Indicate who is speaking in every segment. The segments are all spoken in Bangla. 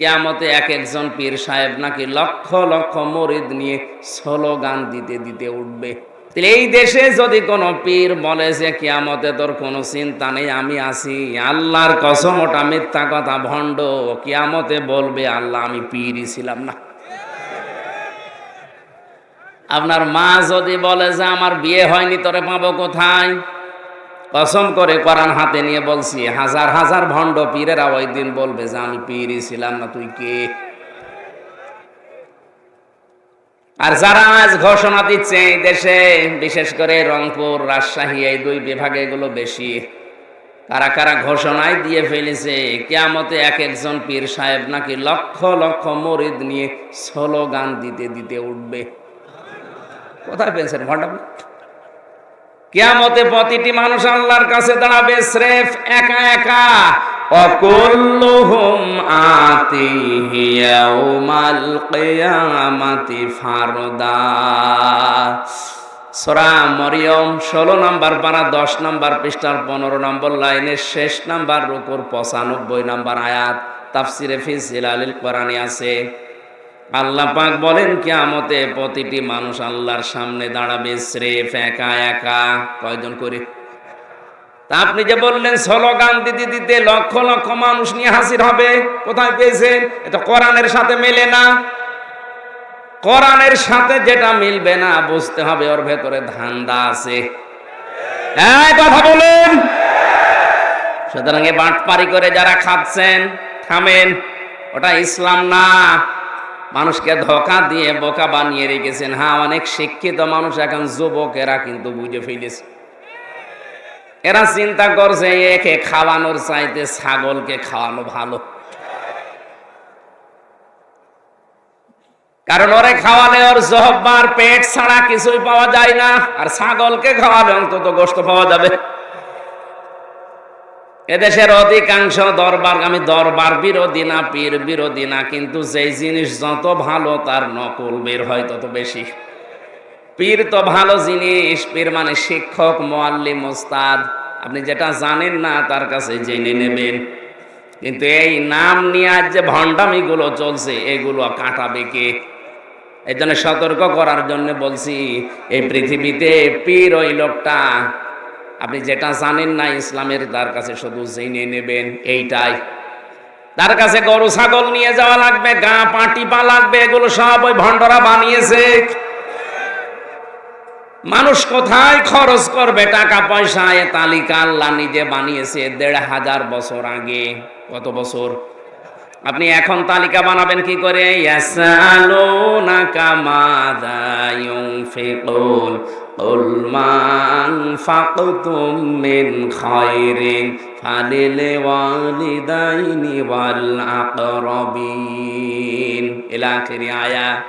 Speaker 1: কিয়ামতে এক একজন পীর সাহেব নাকি লক্ষ লক্ষ মুরিদ নিয়ে স্লোগান দিতে দিতে উঠবে। এই দেশে যদি কোনো পীর বলে যে কিয়ামতে তোর কোনো চিন্তা নেই, আমি আছি, আল্লাহর কসম ওটা মিথ্যা কথা, ভণ্ড। কিয়ামতে বলবে আল্লাহ আমি পীরই ছিলাম না। আপনার মা যদি বলে যে আমার বিয়ে হয়নি, তোরে পাবো কোথায়? কসম করে কোরআন হাতে নিয়ে বলছি, হাজার হাজার ভণ্ড পীরেরা ওই দিন বলবে যে আমি পীরই ছিলাম না, তুই কে? আর যারা আজ ঘোষণা দিচ্ছে এই দেশে, বিশেষ করে রংপুর, রাজশাহী, এই দুই বিভাগে এগুলো বেশি, কারা কারা ঘোষণায় দিয়ে ফেলেছে কিয়ামতে এক একজন পীর সাহেব নাকি লক্ষ লক্ষ মুরিদ নিয়ে স্লোগান দিতে দিতে উঠবে। কোথায় পেয়েছেন ভণ্ড? কিয়ামতে প্রতিটি মানুষ আল্লাহর কাছে দাঁড়াবে স্রেফ একা একা। অকুল্লুহুম আতিহি ইয়াউমাল কিয়ামাতি ফারদা। সূরা মরিয়ম 16 নম্বর পারা 10 নম্বর পৃষ্ঠার 15 নম্বর লাইনের শেষ নাম্বার রুকুর 95 নম্বর আয়াত, তাফসিরে ফি জিলালিল কোরআনে আছে। আল্লাহ পাক বলেন কিয়ামতে প্রতিটি মানুষ আল্লাহর সামনে দাঁড়াবে স্রেফ একা একা। কয়জন করে? তা আপনি যে বললেন স্লোগান দিতে দিতে লক্ষ লক্ষ মানুষ নিয়ে হাজির হবে, কোথায় পেয়েছেন? এটা কোরআনের সাথে মেলে না। কোরআনের সাথে যেটা মিলবে না, বুঝতে হবে ওর ভেতরে ধান্দা আছে। হ্যাঁ, কথা বলুন। সুতরাং এ বাটপারি করে যারা খাচ্ছেন, থামেন, ওটা ইসলাম না। মানুষকে ধোঁকা দিয়ে বোকা বানিয়ে রেখেছেন। হ্যাঁ, অনেক শিক্ষিত মানুষ এখন যুবকেরা কিন্তু বুঝে ফেলেছে। এরা চিন্তা করছে একে খাওয়ানোর চাইতে ছাগলকে খাওয়ানো ভালো, কারণ ওরে খাওয়ালে ওর জহবার পেট ছাড়া কিছুই পাওয়া যায় না, আর ছাগলকে খাওয়ালে অন্তত গোশত পাওয়া যাবে। এদেশের অধিকাংশ দরবার, আমি দরবার বিরোধী না, পীর বিরোধী না, কিন্তু যেই জিনিস যত ভালো তার নকল বের হয় তত বেশি। পীর তো ভালো জিনিস, পীর মানে শিক্ষক, মুআল্লিম, ওস্তাদ। আপনি যেটা জানেন না তার কাছে জেনে নেবেন। কিন্তু এই নাম নিয়ে আজ যে ভণ্ডামিগুলো চলছে, এগুলো কাটাবে কে? এই জন্য সতর্ক করার জন্য বলছি, এই পৃথিবীতে পীর ওই লোকটা, আপনি যেটা জানেন না ইসলামের, তার কাছে শুধু জেনে নেবেন এইটাই। তার কাছে গরু ছাগল নিয়ে যাওয়া লাগবে, গা পাটি পা লাগবে, এগুলো সব ওই ভণ্ডরা বানিয়েছে। মানুষ কোথায় খরচ করবে টাকা পয়সা, এ তালিকা আল্লাহ নিজে বানিয়েছে 1500 বছর আগে। কত বছর? আপনি এখন তালিকা বানাবেন কি করে? ইয়াসালুনাকা মাযা ইউনফিকুন কুল মা আনফাকতুম মিন খায়রিন ফালিল ওয়ালিদাইনি ওয়াল আকরাবিন ইলা আখির আয়াত।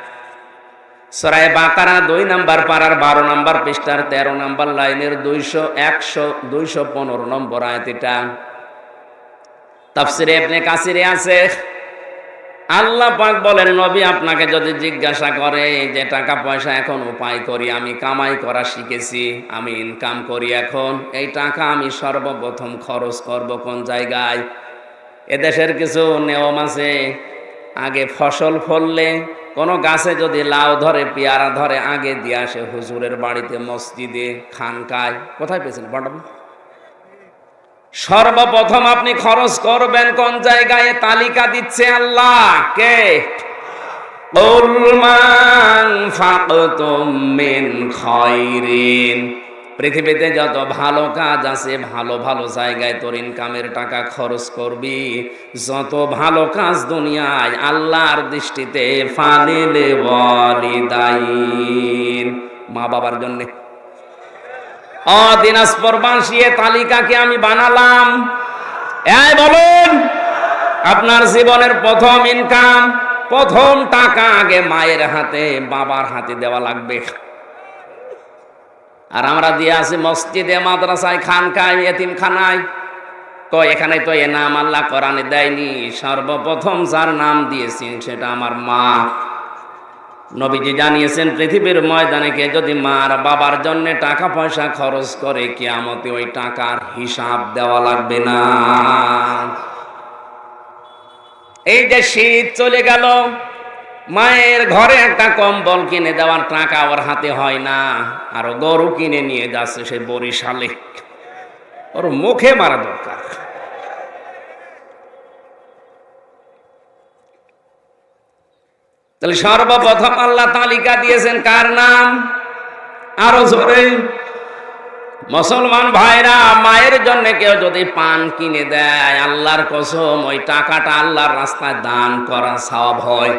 Speaker 1: সূরা বাকারা 2 নম্বর পারার 12 নম্বর পৃষ্ঠার 13 নম্বর লাইনের 215 নম্বর আয়াত। এটা তাফসিরে ইবনে কাসিরে আছে। আল্লাহ পাক বলেন, নবী আপনাকে যদি জিজ্ঞাসা করে যে টাকা পয়সা এখন উপায় করি, আমি কামাই করা শিখেছি, আমি ইনকাম করি, এখন এই টাকা আমি সর্বপ্রথম খরচ করব কোন জায়গায়? এদেশের কিছু নিয়ম আছে, আগে ফসল ফললে, কোনো গাছে যদি লাউ ধরে, পেয়ারা ধরে, আগে দিয়ে আসে হুজুরের বাড়িতে, মসজিদে, খানকায়। কোথায় পেয়েছেন বড়? সর্বপ্রথম আপনি খরচ করবেন কোন জায়গায়? তালিকা দিচ্ছে আল্লাহ। কে? কুল মা আনফাকতুম মিন খায়রিন। পৃথিবীতে যত ভালো কাজ আছে, ভালো ভালো জায়গায় তোর ইনকামের টাকা খরচ করবি। যত ভালো কাজ দুনিয়ায় আল্লাহর দৃষ্টিতে ফালিল ওয়ালিদাইন, মা বাবার জন্য। দিনাজপুরবাসী, তালিকাকে আমি বানালাম। এই বলুন, আপনার জীবনের প্রথম ইনকাম, প্রথম টাকা আগে মায়ের হাতে, বাবার হাতে দেওয়া লাগবে। আর আমরা দিয়ে আছি মসজিদে, মাদ্রাসায়, খানকায়, এতিমখানায়। এখানে তো এ নাম আল্লাহ কোরআনে দেয়নি। সর্বপ্রথম যার নাম দিয়েছেন সেটা আমার মা। নবীজি জানিয়েছেন, পৃথিবীর ময়দানে কে যদি মার বাবার জন্য টাকা পয়সা খরচ করে, কিয়ামতে ওই টাকার হিসাব দেওয়া লাগবে না। এই যে শীত চলে গেল, মায়ের ঘরে একটা কম্বল কিনে দেওয়ার টাকা ওর হাতে হয় না, আর গরু কিনে নিয়ে যাচ্ছে সে বরিশালে। ওর মুখে মারা দরকার। তাহলে সর্বপ্রথম আল্লাহ তালিকা দিয়েছেন কার নাম? আরো জোরে। মুসলমান ভাইরা, মায়ের জন্য কেউ যদি পান কিনে দেয়, আল্লাহর কসম ওই টাকাটা আল্লাহর রাস্তায় দান করা সওয়াব হয়।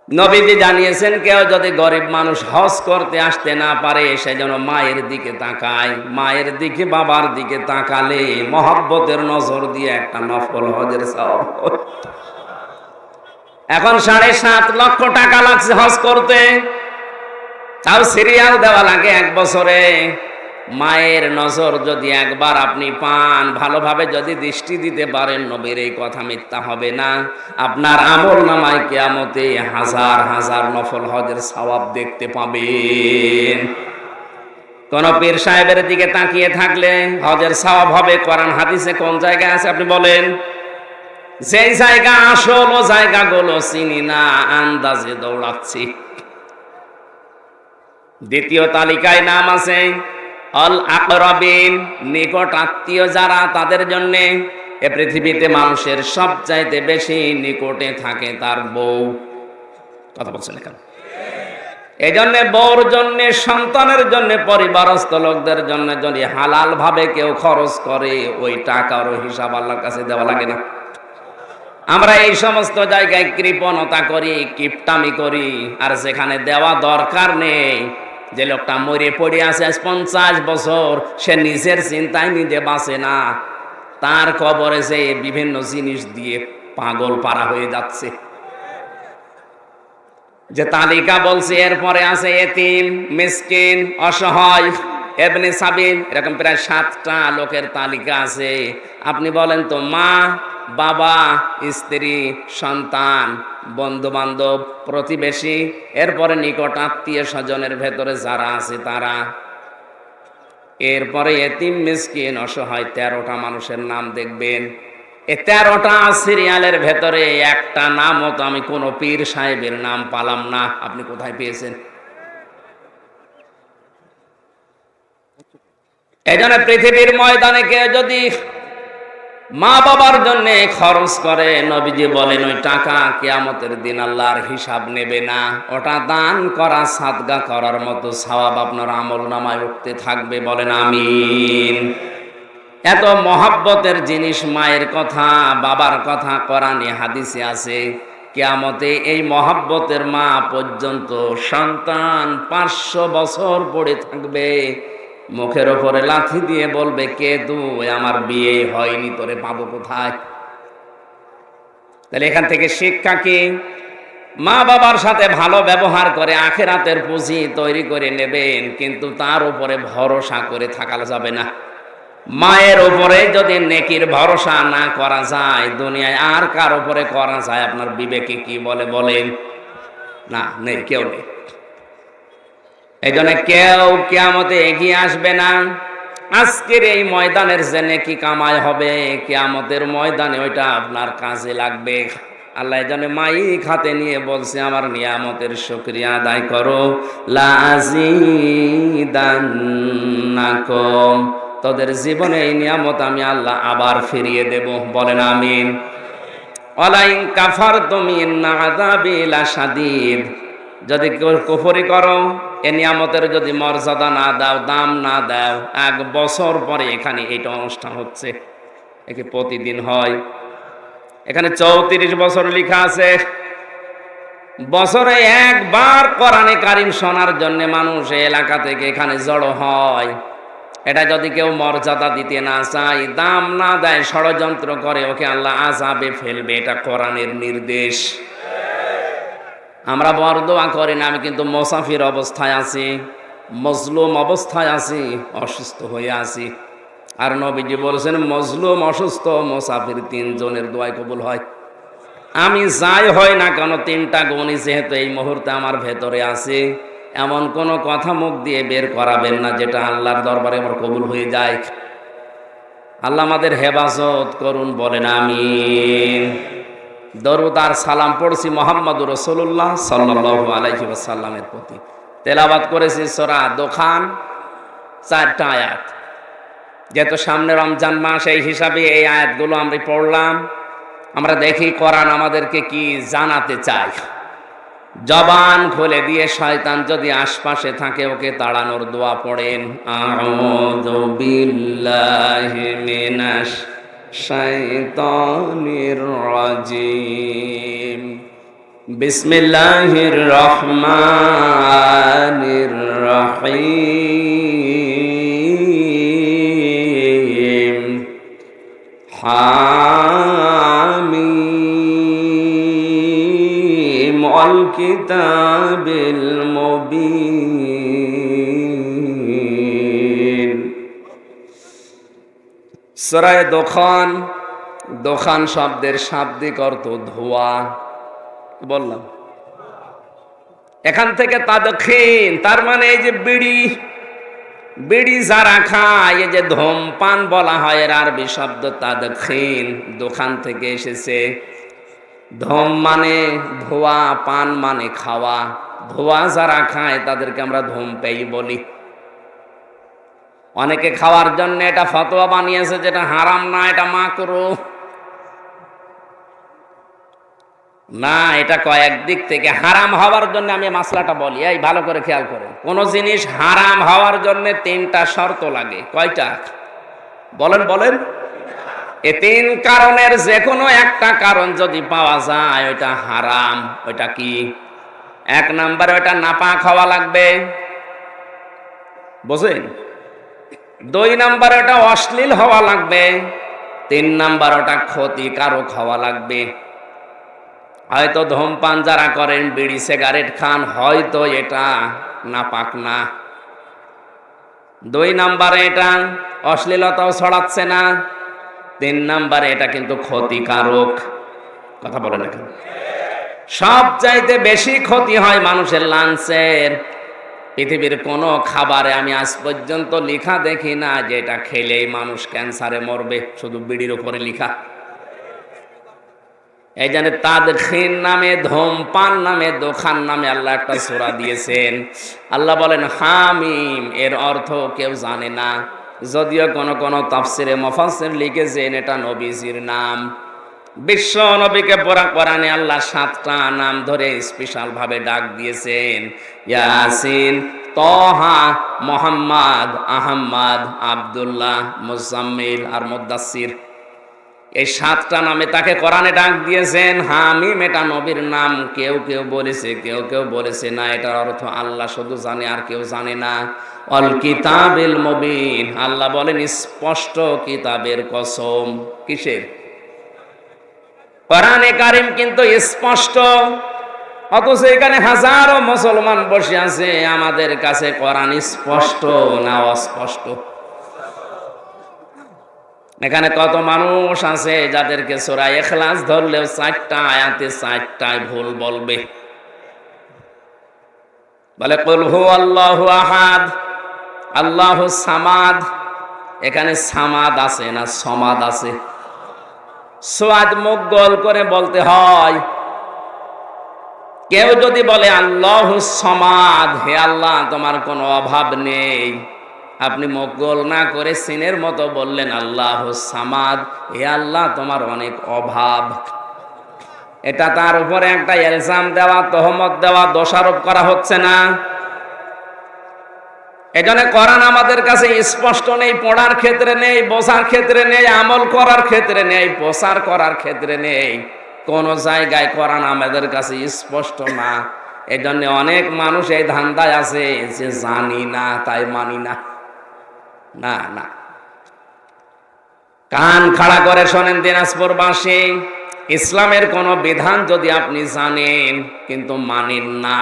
Speaker 1: নবীজি জানিয়েছেন, কেউ যদি গরিব মানুষ হজ করতে আসতে না পারে, সে যেন মায়ের দিকে তাকায়। মায়ের দিকে, বাবার দিকে তাকালে মহব্বতের নজর দিয়ে একটা নফল হজের সওয়াব হয়। এখন 7.5 লক্ষ টাকা লাগছে হজ করতে, তাও সিরিয়াল দেওয়া লাগে 1 বছরে। মায়ের নজর যদি একবার আপনি পান, ভালোভাবে যদি দৃষ্টি দিতে পারেন, নবীর এই কথা মিথ্যা হবে না। আপনার আমল নামায় কিয়ামতে হাজার হাজার নফল হজের সওয়াব দেখতে পাবেন। কোন পীর সাহেবের দিকে তাকিয়ে থাকলে হজের সওয়াব হবে? কোরআন হাদিসে কোন জায়গায় আছে আপনি বলেন? যেই জায়গা আসল ও জায়গাগুলো চিনি না, আন্দাজে দৌড়াচ্ছি। দ্বিতীয় তালিকায় নাম আছে আল আকরাবিন, নিকট আত্মীয় যারা, তাদের জন্য। এ পৃথিবীতে মানুষের সবচাইতে বেশি নিকটে থাকে তার বউ। কথা বলছেন কেন? এই জন্য বউর জন্য, সন্তানের জন্য, পরিবারস্থ লোকদের জন্য যদি হালাল ভাবে কেউ খরচ করে, ওই টাকার হিসাব আল্লাহর কাছে দেওয়া লাগে না। আমরা এই সমস্ত জায়গায় কৃপণতা করি, কিপটামি করি, আর যেখানে দেওয়া দরকার নেই, যে লোকটা মরে পড়ে আছে 50 বছর, সে নিজের চিন্তায় নিজে বাঁচে না, তার কবরে সে বিভিন্ন জিনিস দিয়ে পাগল পারা হয়ে যাচ্ছে। যে তালিকা বলছে এরপরে আছে এতিম, মিসকিন, অসহায়, ইবনে সাবিল, এরকম প্রায় 7টা লোকের তালিকা আছে। আপনি বলেন তো, মা, বাবা, স্ত্রী, সন্তান, বন্ধু বান্ধব, প্রতিবেশী, এরপরে নিকট আত্মীয় স্বজনের ভেতরে যারা আছে তারা, এরপরে এতিম, মিসকিন, অসহায়, 13টা মানুষের নাম দেখবেন। এই 13টা সিরিয়ালের ভেতরে একটা নামও তো আমি কোন পীর সাহেবের নাম পালাম না। আপনি কোথায় পেয়েছেন? এজন্য পৃথিবীর ময়দানে কেউ যদি মা বাবার জন্য খরচ করে, নবীজি বলেন ওই টাকা কিয়ামতের দিন আল্লাহর হিসাব নেবে না। ওটা দান করা, সাদকা করার মতো সওয়াব আপনার আমল নামায় উঠতে থাকবে। বলেন আমিন। এত মহাব্বতের জিনিস মায়ের কথা, বাবার কথা কোরআনে হাদিসে আছে। কিয়ামতে এই মহাব্বতের মা পর্যন্ত সন্তান 500 বছর পড়ে থাকবে, মুখের ওপরে লাথি দিয়ে বলবে, কে তুই? আমার বিয়ে হয়নি, তোরে পাবো কোথায়? তাহলে এখান থেকে শিক্ষা কি? মা বাবার সাথে ভালো ব্যবহার করে আখিরাতের পুঁজি তৈরি করে নেবেন, কিন্তু তার উপরে ভরসা করে থাকা যাবে না। মায়ের উপরে যদি নেকির ভরসা না করা যায়, দুনিয়ায় আর কার উপরে করা যায়? আপনার বিবেকে কি বলে বলেন? না, নেই, কেউ নেই। এই জন্য কেউ কিয়ামতে এগিয়ে আসবে না। আজকের এই ময়দানের যে নেকি কামাই হবে, কিয়ামতের ময়দানে ওইটা আপনার কাজে লাগবে। আল্লাহ এই জন্য মাইক হাতে নিয়ে বলছে, আমার নিয়ামতের শুকরিয়া আদায় করো, লাযিদান্নাকুম, তোদের জীবনে এই নিয়ামত আমি আল্লাহ আবার ফিরিয়ে দেব। বলেন আমিন। ওয়ালাইন কাফারতুম ইন্না আযাবি লাশাদীদ, যদি কুফরি করো, এ নিয়ামতের যদি মর্যাদা না দাও, দাম না দাও, 1 বছর পরে এখানে এইটা অনুষ্ঠান হচ্ছে, একে প্রতিদিন হয়। এখানে 34 বছর লেখা আছে। বছরে একবার কোরআনে কারিম শোনার জন্য মানুষ এলাকা থেকে এখানে জড়ো হয়। এটা যদি কেউ মর্যাদা দিতে না চায়, দাম না দেয়, ষড়যন্ত্র করে, ওকে আল্লাহ আযাবে ফেলবে। এটা কোরআনের নির্দেশ। আমরা বরদোয়া করি না, আমি কিন্তু মুসাফির অবস্থায় আছি, মজলুম অবস্থায় আছি, অসুস্থ হয়ে আছি। আর নবীজি বলেছেন, মজলুম, অসুস্থ, মুসাফির 3 জনের দোয়াই কবুল হয়। আমি যাই হয় না কেন, 3টা গুণই যেহেতু এই মুহূর্তে আমার ভেতরে আছে, এমন কোনো কথা মুখ দিয়ে বের করাবেন না যেটা আল্লাহর দরবারে আমার কবুল হয়ে যায়। আল্লাহ আমাদের হেফাজত করুন, বলেন আমিন। দরুদ আর সালাম পড়ছি মুহাম্মদুর রাসূলুল্লাহ সাল্লাল্লাহু আলাইহি ওয়াসাল্লামের প্রতি। তেলাওয়াত করেছি সূরা দোখান 4টা আয়াত। যেহেতু সামনে রমজান মাস, এই হিসাবে এই আয়াতগুলো আমরা পড়লাম। আমরা দেখি কোরআন আমাদেরকে কি জানাতে চায়। জবান খুলে দিয়ে শয়তান যদি আশপাশে থাকে ওকে তাড়ানোর দোয়া পড়েন, আউযু বিল্লাহি মিনাশ শাইতানির রাজিম, বিসমিল্লাহির রহমানির রহিম, হামিম ওয়াল কিতাবিল মুবিন। সূরা দোখান, দোখান শব্দের শাব্দিক অর্থ ধোঁয়া। বললাম এখান থেকে তাদখিন, তার মানে এই যে বিড়ি, বিড়ি যারা খায়, এই যে ধূমপান বলা হয়, এর আরবি শব্দ তাদখিন, দোকান থেকে এসেছে। ধূম মানে ধোঁয়া, পান মানে খাওয়া। ধোঁয়া যারা খায় তাদেরকে আমরা ধূমপেয়ী বলি। অনেকে খাওয়ার জন্য এটা ফতোয়া বানিয়েছে যেটা হারাম না, এটা মাকরুহ না। এটা কয়েক দিক থেকে হারাম হওয়ার জন্য আমি মাসলাটা বলি, এই ভালো করে খেয়াল করেন। কোন জিনিস হারাম হওয়ার জন্য 3টা শর্ত লাগে। কয়টা বলেন বলেন? এই 3 কারণের যে কোনো একটা কারণ যদি পাওয়া যায় ওইটা হারাম। ওইটা কি? 1 নম্বরে ওইটা নাপাক হওয়া লাগবে, বুঝেন? 2 নম্বরে ওটা অশ্লীল হওয়া লাগবে। 3 নম্বর ওটা ক্ষতিকারক হওয়া লাগবে। হয়তো ধূমপান যারা করেন, বিড়ি সিগারেট খান, হয়তো এটা নাপাক না। 2 নম্বরে এটা অশ্লীলতাও ছড়াচ্ছে না। 3 নম্বরে এটা কিন্তু ক্ষতিকারক। কথা বলে না কেন? সবচাইতে বেশি ক্ষতি হয় মানুষের লাঞ্চের। পৃথিবীর কোন খাবারে আমি আজ পর্যন্ত লেখা দেখি না যে এটা খেলেই মানুষ ক্যান্সারে মরবে, শুধু বিড়ির উপরে লেখা। এই জন্য তাদখিন নামে, ধূমপান নামে, দোখান নামে আল্লাহ একটা সূরা দিয়েছেন। আল্লাহ বলেন হামিম, এর অর্থ কেউ জানে না। যদিও কোন তাফসিরে মুফাসসির লিখেছেন এটা নবীজির নাম। বিশ্ব নবীকে পুরা কোরআনে আল্লাহ 7টা নাম ধরে স্পেশাল ভাবে ডাক দিয়েছেন। ইয়াসিন, তহা, মুহাম্মদ, আহমদ, আব্দুল্লাহ, মুজাম্মিল আর মুদাসসির। এই 7টা নামে তাকে কোরআনে ডাক দিয়েছেন। হামিম এটা নবীর নাম। কেউ কেউ বলেছে, কেউ কেউ বলেছে না, এটার অর্থ আল্লাহ শুধু জানে আর কেউ জানে না। অল কিতাবিল মুবিন, আল্লাহ বলেন স্পষ্ট কিতাবের কসম। কিসের? কোরআনে কারীম কিন্তু স্পষ্ট। অথচ এখানে হাজারো মুসলমান বসে আছে, আমাদের কাছে কোরআন স্পষ্ট না অস্পষ্ট? এখানে কত মানুষ আছে যাদেরকে সূরা ইখলাস ধরলেও 4টা আয়াতে 4টায় ভুল বলবে। বলে কুল হুয়াল্লাহু আহাদ, আল্লাহুস সামাদ। এখানে সামাদ আছে না সমাদ আছে? সোয়াদ মুখ গোল করে বলতে হয়। কেউ যদি বলে আল্লাহুস সামাদ, হে আল্লাহ তোমার কোনো অভাব নেই, আপনি মুখ গোল না করে সিনের মতো বললেন আল্লাহুস সামাদ, হে আল্লাহ তোমার অনেক অভাব। এটা তার উপরে একটা ইলজাম দেওয়া, তহমত দেওয়া, দোষারোপ করা হচ্ছে না? এজন্য কোরআন আমাদের কাছে স্পষ্ট নেই, পড়ার ক্ষেত্রে নেই, বোঝার ক্ষেত্রে নেই, আমল করার ক্ষেত্রে নেই, প্রচার করার ক্ষেত্রে নেই। কোন জায়গায় কোরআন আমাদের কাছে স্পষ্ট না। এজন্য অনেক মানুষ এই ধান্দায় আছে যে জানি না তাই মানি না। না না, কান খাড়া করে শোনেন দিনাজপুরবাসী, ইসলামের কোন বিধান যদি আপনি জানেন কিন্তু মানেন না,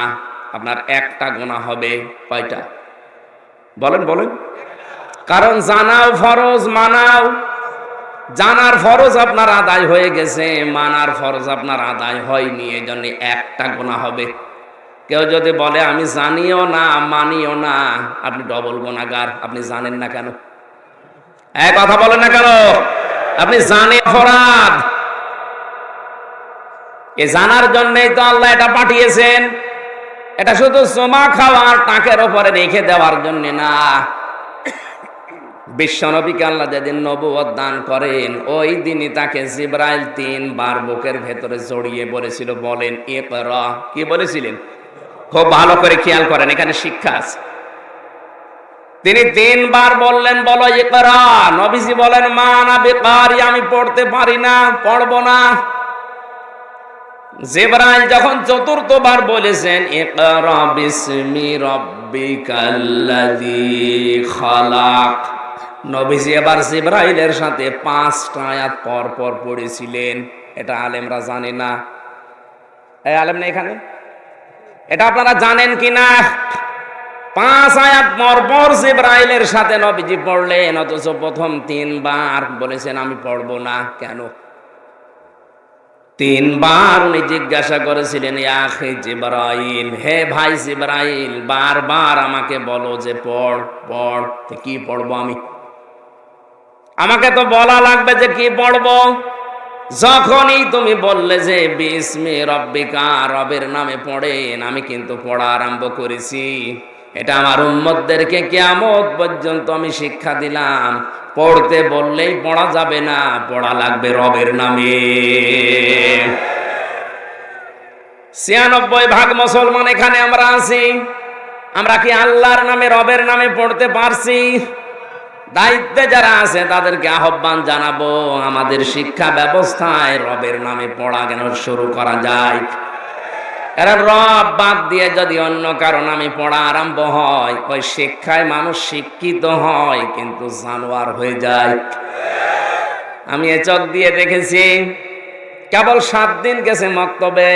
Speaker 1: আপনার একটা গুনাহ হবে। কয়টা বলেন বলেন? কারণ জানাও ফরজ, মানাও। জানার ফরজ আপনার আদায় হয়ে গেছে, মানার ফরজ আপনার আদায় হয়নি, এই জন্য একটা গুনাহ হবে। কেউ যদি বলে আমি জানিও না মানিও না, আপনি ডবল গুনাহগার। আপনি জানেন না কেন? কথা বলেন না কেন? আপনি জানেন অপরাধ, এ জানার জন্যই তো আল্লাহ এটা পাঠিয়েছেন। এটা শুধু চুমা খাওয়ার টাকের উপরে রেখে দেওয়ার জন্য না। বিশ্বনবীকে আল্লাহ যেদিন নবুয়ত দান করেন, ওই দিনই তাকে জিবরাইল 3 বার বুকের ভেতরে জড়িয়ে বলেছিল, বলেন ইকরা। কি বলেছিলেন? খুব ভালো করে খেয়াল করেন, এখানে শিক্ষা আছে। তিনি 3 বার বললেন, বলো ইকরা। নবীজি বলেন, মা আনা বিকারি, আমি পড়তে পারি না, পড়বো না। জিবরাইল যখন 4র্থ বার বলেছেন, ইকরা বিসমি রাব্বিকাল্লাযী খালাক, নবীজি এবার জিবরাইলের সাথে 5টা আয়াত পর পর পড়েছিলেন। এটা আলেমরা জানে না। এই আলেম না এখানে? এটা আপনারা জানেন কিনা? 5 আয়াত পর পর জিবরাইলের সাথে নবীজি পড়লেন, অথচ প্রথম 3 বার বলেছেন আমি পড়বো না। কেন? 3 বার উনি জিজ্ঞাসা করেছিলেন, ইয়া আখি জিবরাইল, হে ভাই জিবরাইল, বারবার আমাকে বলো যে পড় পড়। কি পড়বো আমি? আমাকে তো বলা লাগবে যে কি পড়বো। যখনই তুমি বললে যে বিসমি রব্বিকা, রবের নামে পড়েন, আমি কিন্তু পড়া আরম্ভ করেছি। এটা আমার উম্মতদেরকে কিয়ামত পর্যন্ত আমি শিক্ষা দিলাম। পড়তে বললেই পড়া যাবে না, পড়া লাগবে রবের নামে। 96% মুসলমান এখানে আমরা আছি, আমরা কি আল্লাহর নামে, রবের নামে পড়তে পারছি? দায়িত্বে যারা আছে তাদেরকে আহ্বান জানাবো, আমাদের শিক্ষা ব্যবস্থায় রবের নামে পড়া কেন শুরু করা যায়। এরা রব বাদ দিয়ে যদি অন্য কারো নামে পড়া আরম্ভ হয়, ওই শিক্ষায় মানুষ শিক্ষিত হয় কিন্তু জানোয়ার হয়ে যায়। আমি এ চোখ দিয়ে দেখেছি, কেবল 7 দিন গেছে মক্তবে,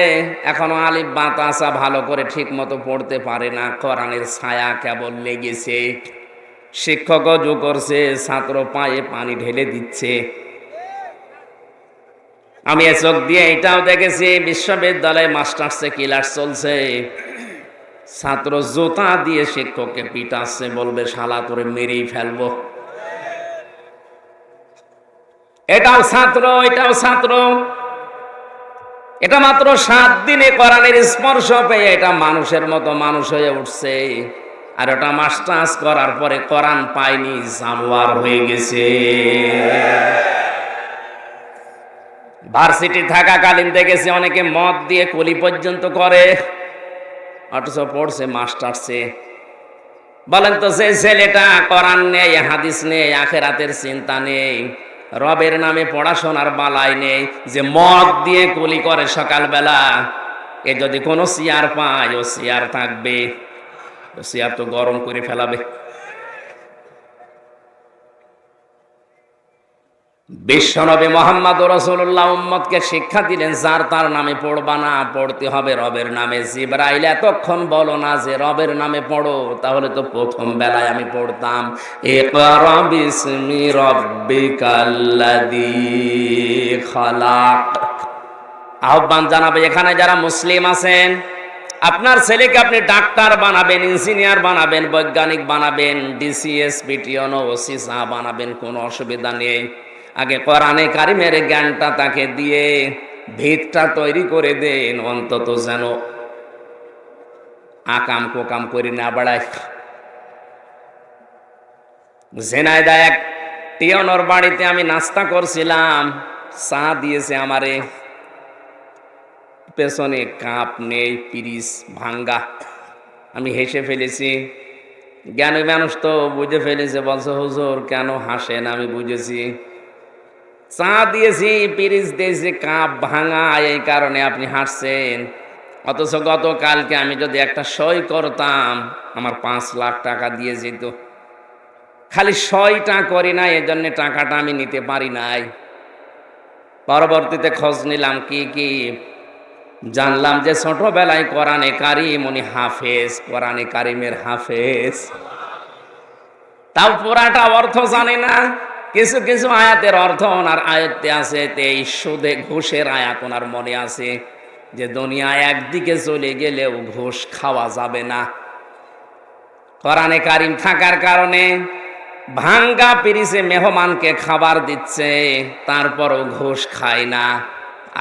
Speaker 1: এখনো আলিফ বা তাসা ভালো করে ঠিক মতো পড়তে পারে না, কোরআনের ছায়া কেবল লেগেছে। শিক্ষক অজু করছে, ছাত্র পায়ে পানি ঢেলে দিচ্ছে। আমি এ চোখ দিয়ে এটাও দেখেছি, বিশ্ববিদ্যালয়ে মাস্টার্সে ক্লাস চলছে, ছাত্র জুতা দিয়ে শিক্ষককে পিটাচ্ছে, বলবে শালা তোরে মেরেই ফেলবো। এটাও ছাত্র, এটাও ছাত্র। এটা মাত্র 7 দিনে কোরআনের স্পর্শ পেয়ে এটা মানুষের মতো মানুষ হয়ে উঠছে। আর ওটা মাস্টার্স করার পরে কোরআন পায়নি, জানোয়ার হয়ে গেছে। ভার্সিটি থাকাকালীন দেখেছি অনেকে মদ দিয়ে কলি পর্যন্ত করে, অথচ পড়ছে মাস্টার্সে। বলেন তো, যে ছেলেটা কোরআন নেই, হাদিস নেই, আখিরাতের চিন্তা নেই, রবের নামে পড়াশোনার বালাই নেই, যে মদ দিয়ে কলি করে সকালবেলা, এ যদি কোনো চেয়ার পায়, ও চেয়ার থাকবে, চেয়ার তো গরম করে ফেলাবে। বিশ্বনবী মুহাম্মদ রাসূলুল্লাহ উম্মতকে শিক্ষা দিলেন, যার তার নামে পড়বা না, পড়তে হবে রবের নামে। জিবরাইল এতক্ষণ বলো না যে রবের নামে পড়ো, তাহলে তো প্রথম বেলায় আমি পড়তাম ইকরা বিসমি রাব্বিকাল্লাযী খালাক। আহ্বান জানাবে এখানে যারা মুসলিম আছেন, আপনার ছেলেকে আপনি ডাক্তার বানাবেন, ইঞ্জিনিয়ার বানাবেন, বৈজ্ঞানিক বানাবেন, ডিসিএস, পিটিওনো, ওসিসা বানাবেন, কোনো অসুবিধা নেই। আগে কোরআনে কারিমের জ্ঞানটা তাকে দিয়ে ভিতটা তৈরি করে দেন, অন্তত যেন আকাম কোকাম করে না বাড়ায়। ঝিনাইদহ এক টিওনোর বাড়িতে আমি নাস্তা করছিলাম, চা দিয়েছে আমারে, পেছনে কাপ নেই, পিরিচ ভাঙ্গা। আমি হেসে ফেলেছি। জ্ঞানী মানুষ তো বুঝে ফেলেছে, বলছে হুজুর কেন হাসেন? আমি বুঝেছি, চা দিয়েছি, পিরিচ দিয়েছি, কাপ ভাঙা, এই কারণে আপনি হাসছেন। অথচ গতকালকে আমি যদি একটা সই করতাম, আমার 5 লাখ টাকা দিয়ে যেত। খালি সইটা করি না, এজন্য টাকাটা আমি নিতে পারি নাই। পরবর্তীতে খোঁজ নিলাম কি কি, জানলাম যে ছোটবেলায় কোরআনে কারিম উনি হাফেজ, কোরআনে কারিমের হাফেজ। তাও পুরাটা অর্থ জানে না, কিছু কিছু আয়াতের অর্থ ওনার আয়ত্তে আছে। এই সুদে ঘুষের আয়াত ওনার মনে আছে, যে দুনিয়া একদিকে চলে গেলেও ঘুষ খাওয়া যাবে না। কোরআনে কারিম থাকার কারণে ভাঙ্গা পিরিসে মেহমানকে খাবার দিচ্ছে, তারপরও ঘুষ খায় না।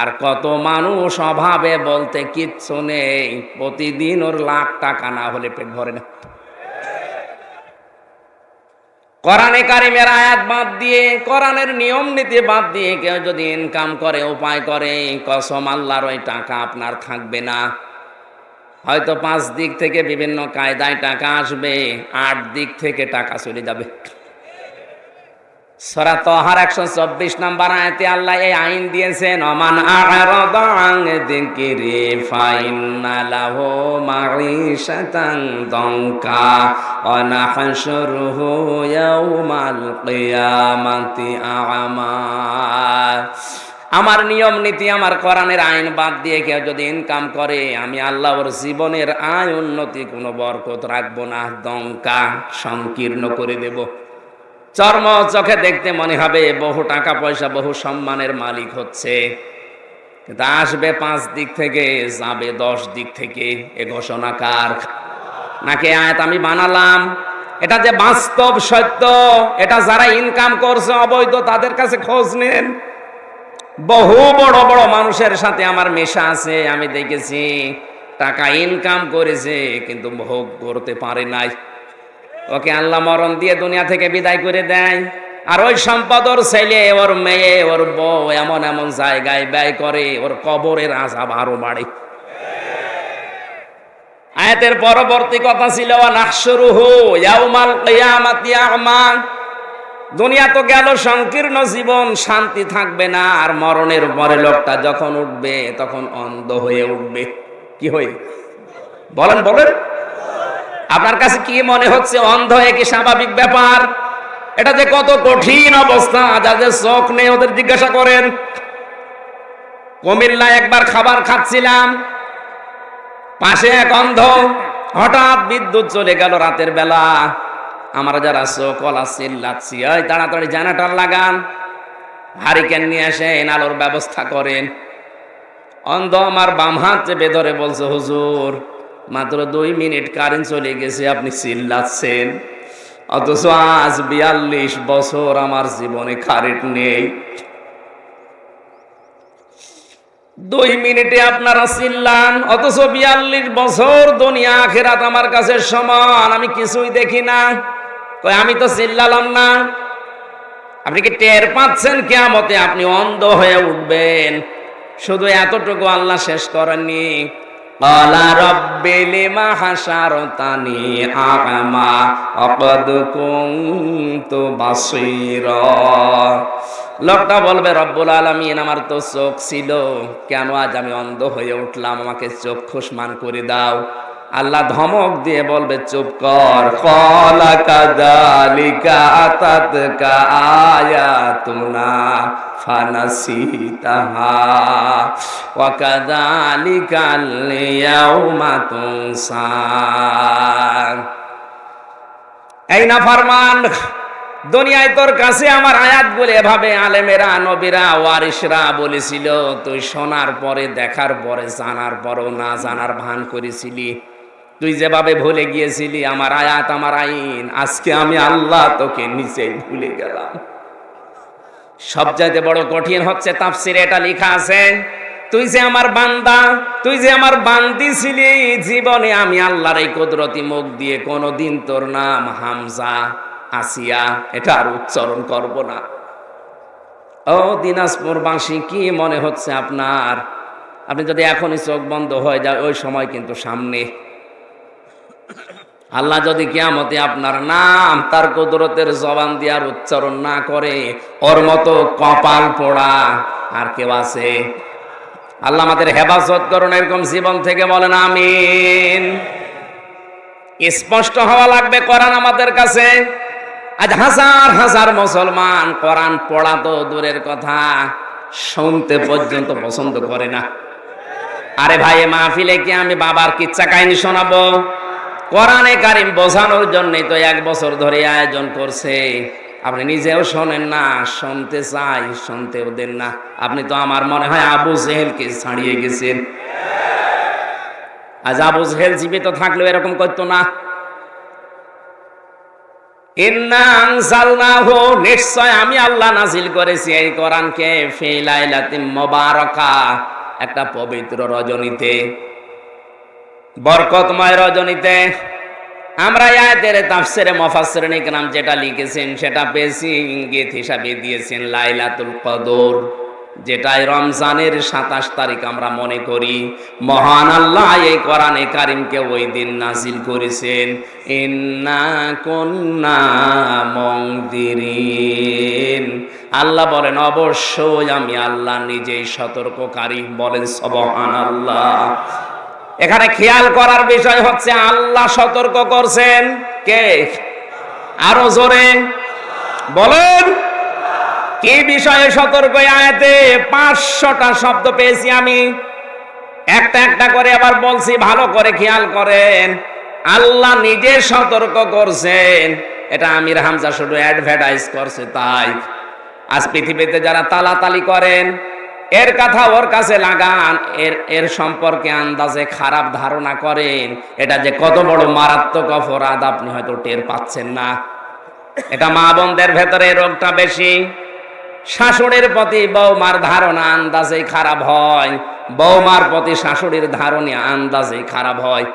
Speaker 1: আর কত মানুষ অভাবে বলতে কিচ্ছু নেই, প্রতিদিন ওর লাখ টাকা না হলে পেট ভরে না। কোরআনে কারিমের আয়াত বাদ দিয়ে, কোরআনের নিয়ম নীতি বাদ দিয়ে কেউ যদি ইনকাম করে, উপায় করে, কসম আল্লাহর, ওই টাকা আপনার থাকবে না। হয়তো 5 দিক থেকে বিভিন্ন কায়দায় টাকা আসবে, 8 দিক থেকে টাকা চলে যাবে। সূরা তাহার 124 নম্বর আয়াতে আল্লাহ এই আইন দিয়েছেন, ওমান আ'রাদা আন যিকরি ফাইন্না লাহু মাঈশাতান দানকা ওয়া নাহশুরুহু ইয়াওমাল কিয়ামাতি আ'মা। আমার নিয়ম নীতি, আমার কোরআনের আইন বাদ দিয়ে কেউ যদি ইনকাম করে, আমি আল্লাহ ওর জীবনের আয় উন্নতি কোনো বরকত রাখবো না, দঙ্কা সংকীর্ণ করে দেব। চর্ম চোখে দেখতে মনে হবে বহু টাকা পয়সা, বহু সম্মানের মালিক হচ্ছে, কিন্তু আসবে 5 দিক থেকে, যাবে 10 দিক থেকে। এ ঘোষণা কার? নাকি আয়াত আমি বানালাম? এটা যে বাস্তব সত্য, এটা যারা ইনকাম করছে অবৈধ, তাদের কাছে খোঁজ নেন। বহু বড় বড় মানুষের সাথে আমার মেশা আছে, আমি দেখেছি টাকা ইনকাম করেছে কিন্তু ভোগ করতে পারে নাই। ওকে আল্লাহ মরণ দিয়ে দুনিয়া থেকে বিদায় করে দেয়, আর ওই সম্পদ ওর ছেলে, ওর মেয়ে, ওর বউ এমন এমন জায়গায় ব্যয় করে, ওর কবরের আযাব আরো বাড়ে। আয়াতের পরবর্তী কথা ছিল ওয়া নাহশুরুহু ইয়াউমাল কিয়ামাতি আ'মা। দুনিয়া তো গেল, সংকীর্ণ জীবন, শান্তি থাকবে না, আর মরণের পরে লোকটা যখন উঠবে তখন অন্ধ হয়ে উঠবে। কি হয়ে? বলেন বলেন, আপনার কাছে কি মনে হচ্ছে? অন্ধ হয়ে কি স্বাভাবিক ব্যাপার? এটা যে কত কঠিন অবস্থা, যাদের চোখ নেই ওদের জিজ্ঞাসা করেন। কুমিল্লায় একবার খাবার খাচ্ছিলাম, পাশে এক অন্ধ, হঠাৎ বিদ্যুৎ চলে গেল রাতের বেলা। আমরা যারা চোখওয়ালা চিল্লাচ্ছি, ওই তাড়াতাড়ি জেনারেটর লাগান, হারিকেন নিয়ে আসেন, আলোর ব্যবস্থা করেন। অন্ধ আমার বাম হাত চেপে ধরে বলছে, হুজুর মাত্র 2 মিনিট কারেন্ট চলে গেছে, আপনি চিল্লাচ্ছেন, অথচ আজ 42 বছর আমার জীবনে কারেন্ট নেই। 2 মিনিটে আপনারা চিল্লান, অথচ 42 বছর দুনিয়া আখিরাত আমার কাছে সমান, আমি কিছুই দেখি না। কই আমি তো চিল্লালাম না। আপনি কি টের পাচ্ছেন কিয়ামতে আপনি অন্ধ হয়ে উঠবেন? শুধু এতটুকু আল্লাহ শেষ করেননি, ক্বালা রাব্বি লিমা হাশারতানি আ'মা ওয়াকাদ কুনতু বাসীরা। লোকটা বলবে, রব্বুল আলামিন আমার তো চোখ ছিল, কেন আজ আমি অন্ধ হয়ে উঠলাম? আমাকে চক্ষুষ্মান করে দাও। আল্লাহ ধমক দিয়ে বলবে, চুপ কর। ক্বালা কাযালিকা আতাতকা আয়াতুনা ফানাসিতাহা ওয়া কাযালিকাল ইয়াউমা তুনসা। এই নাফরমান, দুনিয়ায় তোর কাছে আমার আয়াতগুলো এভাবে আলেমেরা, নবীরা, ওয়ারিসরা বলেছিল, তুই শোনার পরে, দেখার পরে, জানার পরও না জানার ভান করেছিলি। তুই যেভাবে ভুলে গিয়েছিলি আমার আয়াত, আমার আইন, আজকে আমি আল্লাহ তোকে নিচেই ভুলে গেলাম। সবচাইতে বড় কঠিন হচ্ছে তাফসিরে এটা লেখা আছে, তুই যে আমার বান্দা, তুই যে আমার বান্দি ছিলি, জীবনে আমি আল্লাহর এই কুদরতি মুখ দিয়ে কোনোদিন তোর নাম হামজা, আসিয়া এটা আর উচ্চারণ করব না। ও দিনাজপুরবাসী, কি মনে হচ্ছে আপনার? আপনি যদি এখনই চোখ বন্ধ হয়ে যায়, ওই সময় কিন্তু সামনে। আল্লাহ যদি কিয়ামতে আপনার নাম তার কুদরতের জবান দিয়ে আর উচ্চারণ না করে, ওর মতো কপাল পোড়া আর কেউ আছে? আল্লাহ আমাদের হেফাজত করুন এরকম জীবন থেকে, বলেন আমিন। স্পষ্ট হওয়া লাগবে কোরআন আমাদের কাছে। আজ হাজার হাজার মুসলমান কোরআন পড়া তো দূরের কথা, শুনতে পর্যন্ত পছন্দ করে না। আরে ভাই, মাহফিলে কি আমি বাবার কিচ্ছা কাহিনী শোনাবো? কোরআনে কারিম বোঝানোর জন্যই তো 1 বছর ধরে আয়োজন করছে। আপনি নিজেও শোনেন না, শুনতে চাই, শুনতেও দেন না। আপনি তো আমার মনে হয় আবু জেহেলকে ছাড়িয়ে গেছেন। আজ আবু জেহেল জীবিত থাকলেও এরকম করতো না। ইন্না আনজালনাহু, নিশ্চয় আমি আল্লাহ নাজিল করেছি এই কোরআনকে ফি লাইলাতিন মুবারাকা, একটা পবিত্র রজনীতে, বরকতময় রজনীতে। আমরা আয়াতের তাফসিরে মুফাসসিরিন ইকরাম যেটা লিখেছেন সেটা পেয়েছি, ইঙ্গিত হিসাবে দিয়েছেন লাইলাতুল কদর, যেটাই রমজানের 27 তারিখ আমরা মনে করি। মহান আল্লাহ এই কোরআনে কারিমকে ওই দিন নাজিল করেছেন। ইন্না কুন্না মুনদিরিন, আল্লাহ বলেন অবশ্যই আমি আল্লাহ নিজেই সতর্ককারী। বলেন সুবহানাল্লাহ। এখানে খেয়াল করার বিষয় হচ্ছে আল্লাহ সতর্ক করছেন। কে? আরো জোরে বলেন। কি বিষয়ে সতর্ক? আয়াতে 500টা শব্দ পেয়েছি আমি, একটা একটা করে আবার বলছি, ভালো করে খেয়াল করেন। আল্লাহ নিজে সতর্ক করছেন, এটা আমির হামজা শুধু অ্যাডভার্টাইজ করছে তাই। আজ পৃথিবীতে যারা তালাতালি করেন, এর কথা ওর কাছে লাগান, এর সম্পর্কে আন্দাজে খারাপ ধারণা করেন, এটা যে কত বড় মারাত্মক অপরাধ আপনি হয়তো টের পাচ্ছেন না। এটা মা বোনদের ভেতরে রোগটা বেশি। শাশুড়ির প্রতি বৌমার ধারণা আন্দাজেই খারাপ হয়, বৌমার প্রতি শাশুড়ির ধারণা আন্দাজেই খারাপ হয়।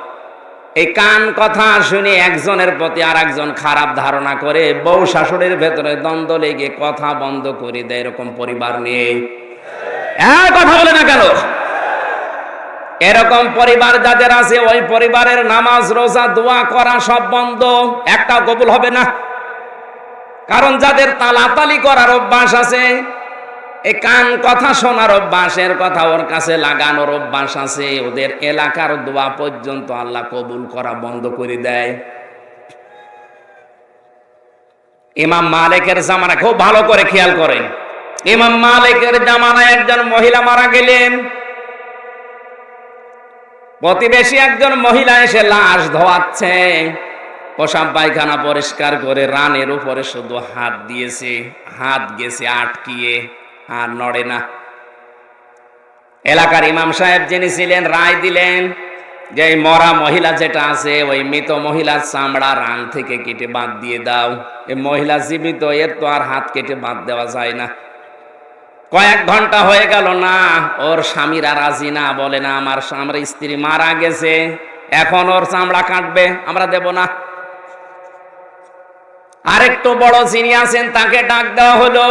Speaker 1: এই কান কথা শুনে একজনের প্রতি আর একজন খারাপ ধারণা করে বউ শাশুড়ির ভেতরে দ্বন্দ্ব লেগে কথা বন্ধ করে দেয়। এরকম পরিবার নেই? কথা বলে না কেন? এরকম পরিবার যাদের আছে, ওই পরিবারের নামাজ রোজা দোয়া করা সব বন্ধ, একটা কবুল হবে না। কারণ যাদের তালাতালি করার অভ্যাস আছে, এই কান কথা শোনার অভ্যাসের কথা ওর কাছে লাগানোর অভ্যাস আছে, ওদের এলাকার দোয়া পর্যন্ত আল্লাহ কবুল করা বন্ধ করে দেয়। ইমাম মালিকের জামানা খুব ভালো করে খেয়াল করেন। ইমাম মালিকের জামানায় একজন মহিলা মারা গেলেন। প্রতিবেশী একজন মহিলা এসে লাশ ধোয়াচ্ছে, পেশাব পায়খানা পরিষ্কার করে রানের উপরে শুধু হাত দিয়েছে, হাত গেছে আটকিয়ে, আর নড়ে না। এলাকার ইমাম সাহেব যিনি ছিলেন রায় দিলেন যে এই মরা মহিলা যেটা আছে, ওই মৃত মহিলার চামড়া রান থেকে কেটে বাদ দিয়ে দাও। এই মহিলা জীবিত, এর তো আর হাত কেটে বাদ দেওয়া যায় না। কয়েক ঘন্টা হয়ে গেল না, ওর স্বামীরা রাজি না, বলে না আমার স্ত্রী মারা গেছে, এখন ওর চামড়া কাটবে, আমরা দেব না। আরেকটু বড় যিনি আছেন তাকে ডাক দেওয়া হলো।